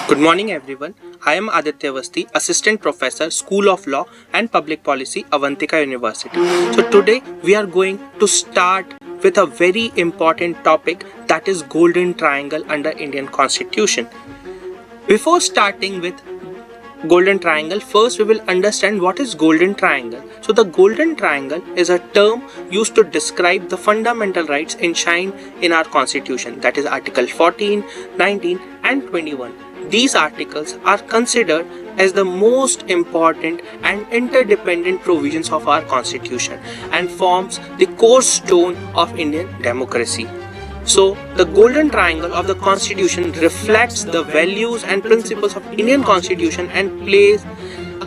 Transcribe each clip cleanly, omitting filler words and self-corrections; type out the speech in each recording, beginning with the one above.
Good morning, everyone. I am Aditya Vasti, Assistant Professor, School of Law and Public Policy, Avantika University. So today we are going to start with a very important topic, that is Golden Triangle under Indian Constitution. Before starting with Golden Triangle, first we will understand what is Golden Triangle. So the Golden Triangle is a term used to describe the fundamental rights enshrined in our Constitution, that is Article 14, 19 and 21. These articles are considered as the most important and interdependent provisions of our Constitution and forms the core stone of Indian democracy. So, the Golden Triangle of the Constitution reflects the values and principles of Indian Constitution and plays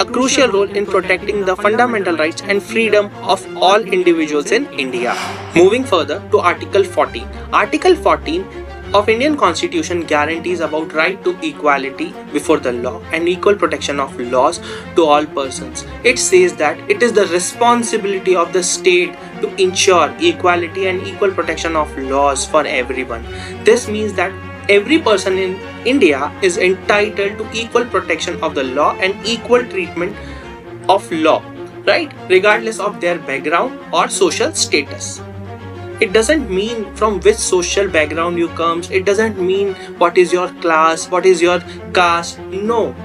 a crucial role in protecting the fundamental rights and freedom of all individuals in India. Moving further to Article 14. Article 14 of Indian Constitution guarantees about right to equality before the law and equal protection of laws to all persons. It says that it is the responsibility of the state to ensure equality and equal protection of laws for everyone. This means that every person in India is entitled to equal protection of the law and equal treatment of law, right? Regardless of their background or social status. It doesn't mean from which social background you comes. It doesn't mean what is your class, what is your caste. No.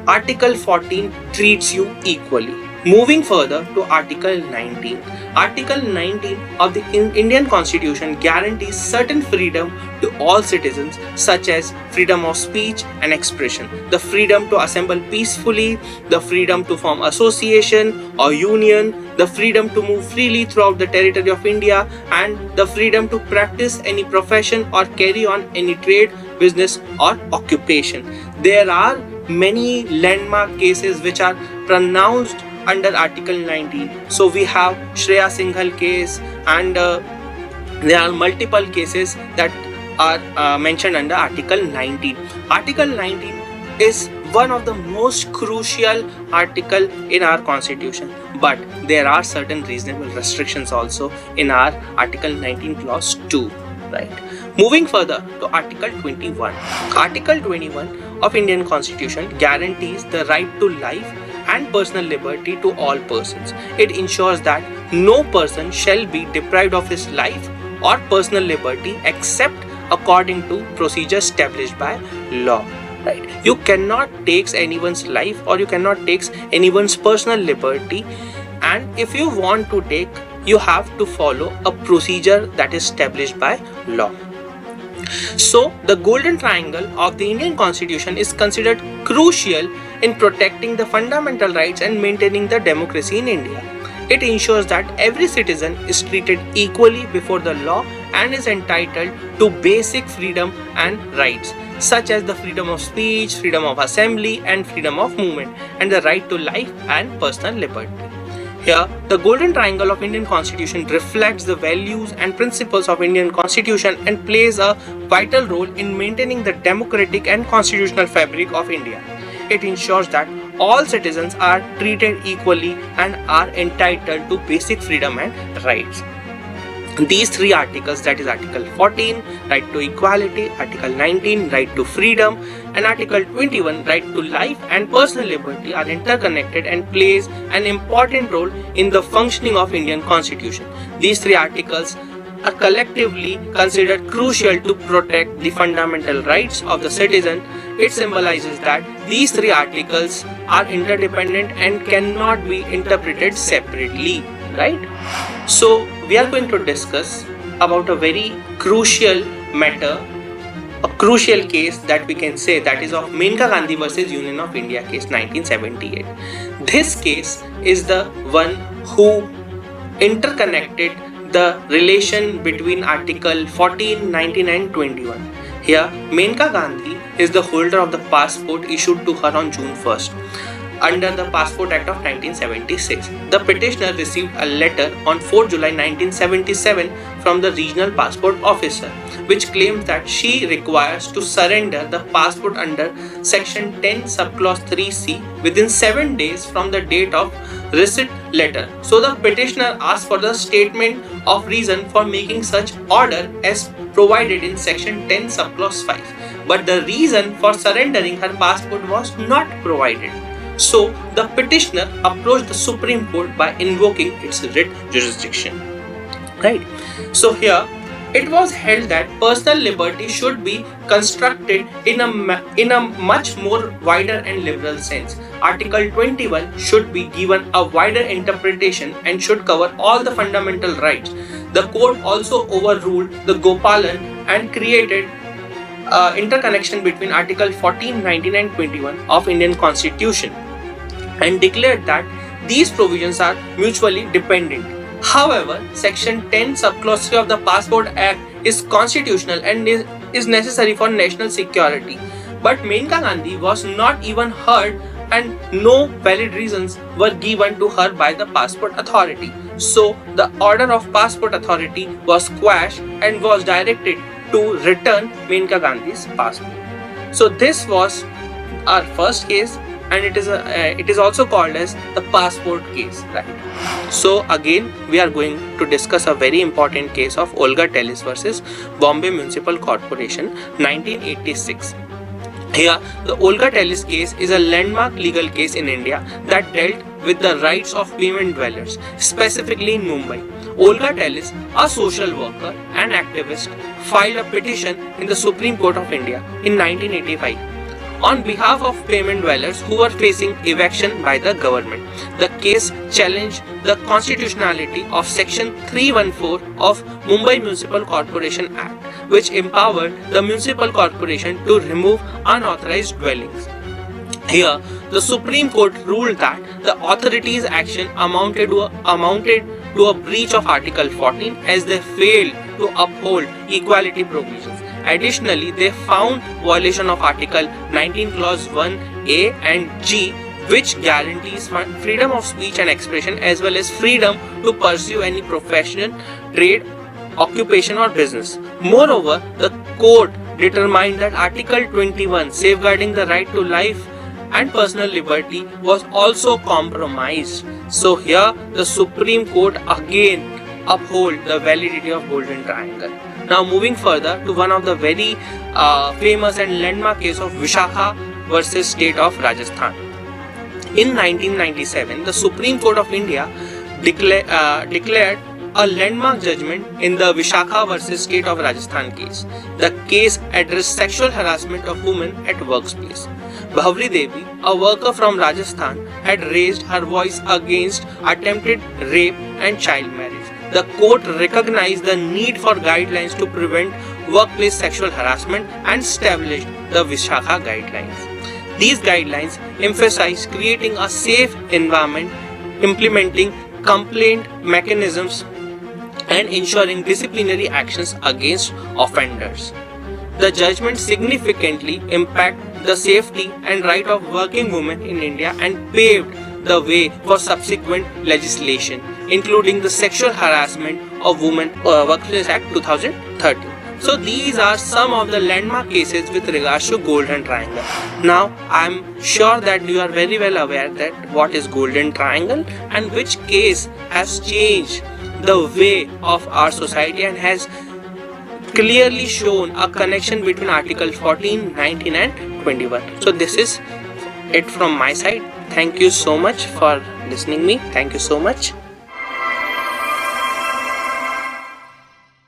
Article 14 treats you equally. Moving further to Article 19. Article 19 of the Indian Constitution guarantees certain freedom to all citizens, such as freedom of speech and expression, the freedom to assemble peacefully, the freedom to form association or union, the freedom to move freely throughout the territory of India, and the freedom to practice any profession or carry on any trade, business or occupation. There are many landmark cases which are pronounced under Article 19. So we have Shreya Singhal case, and there are multiple cases that are mentioned under Article 19. Article 19 is one of the most crucial article in our Constitution, but there are certain reasonable restrictions also in our Article 19 clause 2, right? Moving further to Article 21. Article 21 of Indian Constitution guarantees the right to life and personal liberty to all persons. It ensures that no person shall be deprived of his life or personal liberty except according to procedures established by law. Right? You cannot take anyone's life or you cannot take anyone's personal liberty, and if you want to take, you have to follow a procedure that is established by law. So, the Golden Triangle of the Indian Constitution is considered crucial in protecting the fundamental rights and maintaining the democracy in India. It ensures that every citizen is treated equally before the law and is entitled to basic freedom and rights, such as the freedom of speech, freedom of assembly, and freedom of movement, and the right to life and personal liberty. Here, the Golden Triangle of Indian Constitution reflects the values and principles of Indian Constitution and plays a vital role in maintaining the democratic and constitutional fabric of India. It ensures that all citizens are treated equally and are entitled to basic freedom and rights. These three articles, that is Article 14, right to equality, Article 19, right to freedom, and Article 21, right to life and personal liberty, are interconnected and plays an important role in the functioning of Indian Constitution. These three articles are collectively considered crucial to protect the fundamental rights of the citizen. It symbolizes that these three articles are interdependent and cannot be interpreted separately, right? So we are going to discuss about a very crucial matter, a crucial case that we can say, that is of Menka Gandhi versus Union of India case 1978. This case is the one who interconnected the relation between Article 14, 19 and 21. Here, Menka Gandhi is the holder of the passport issued to her on June 1st. Under the Passport Act of 1976. The petitioner received a letter on 4 July 1977 from the regional passport officer, which claims that she requires to surrender the passport under Section 10 Subclause 3C within 7 days from the date of receipt letter. So the petitioner asked for the statement of reason for making such order as provided in Section 10 Subclause 5. but the reason for surrendering her passport was not provided. So the petitioner approached the Supreme Court by invoking its writ jurisdiction. Right? So here it was held that personal liberty should be constructed in a much more wider and liberal sense. Article 21 should be given a wider interpretation and should cover all the fundamental rights. The court also overruled the Gopalan and created interconnection between Article 14, 19 and 21 of Indian Constitution and declared that these provisions are mutually dependent. However, Section 10 subclause 3 of the Passport Act is constitutional and is necessary for national security. But Menka Gandhi was not even heard and no valid reasons were given to her by the Passport Authority. So the order of Passport Authority was quashed and was directed to return Menka Gandhi's passport. So this was our first case, and it is also called as the passport case, right? So again we are going to discuss a very important case of Olga Tellis versus Bombay Municipal Corporation, 1986. Here the Olga Tellis case is a landmark legal case in India that dealt with the rights of payment dwellers, specifically in Mumbai. Olga Tellis, a social worker and activist, filed a petition in the Supreme Court of India in 1985 on behalf of payment dwellers who were facing eviction by the government. The case challenged the constitutionality of Section 314 of Mumbai Municipal Corporation Act, which empowered the municipal corporation to remove unauthorized dwellings. Here, the Supreme Court ruled that the authorities' action amounted to a breach of Article 14 as they failed to uphold equality provisions. Additionally, they found violation of Article 19 Clause 1A and G, which guarantees freedom of speech and expression as well as freedom to pursue any profession, trade, occupation or business. Moreover, the court determined that Article 21, safeguarding the right to life and personal liberty, was also compromised. So here the Supreme Court again uphold the validity of Golden Triangle. Now moving further to one of the very famous and landmark case of Vishakha versus State of Rajasthan. In 1997, the Supreme Court of India declared a landmark judgment in the Vishakha versus State of Rajasthan case. The case addressed sexual harassment of women at workplace. Bhavri Devi, a worker from Rajasthan, had raised her voice against attempted rape and child marriage. The court recognized the need for guidelines to prevent workplace sexual harassment and established the Vishakha guidelines. These guidelines emphasize creating a safe environment, implementing complaint mechanisms, and ensuring disciplinary actions against offenders. The judgment significantly impacted the safety and right of working women in India and paved the way for subsequent legislation, including the Sexual Harassment of Women Workplace Act 2013. So these are some of the landmark cases with regards to Golden Triangle. Now I am sure that you are very well aware that what is Golden Triangle and which case has changed the way of our society and has clearly shown a connection between Article 14, 19 and 21. So this is it from my side. Thank you so much for listening me. Thank you so much.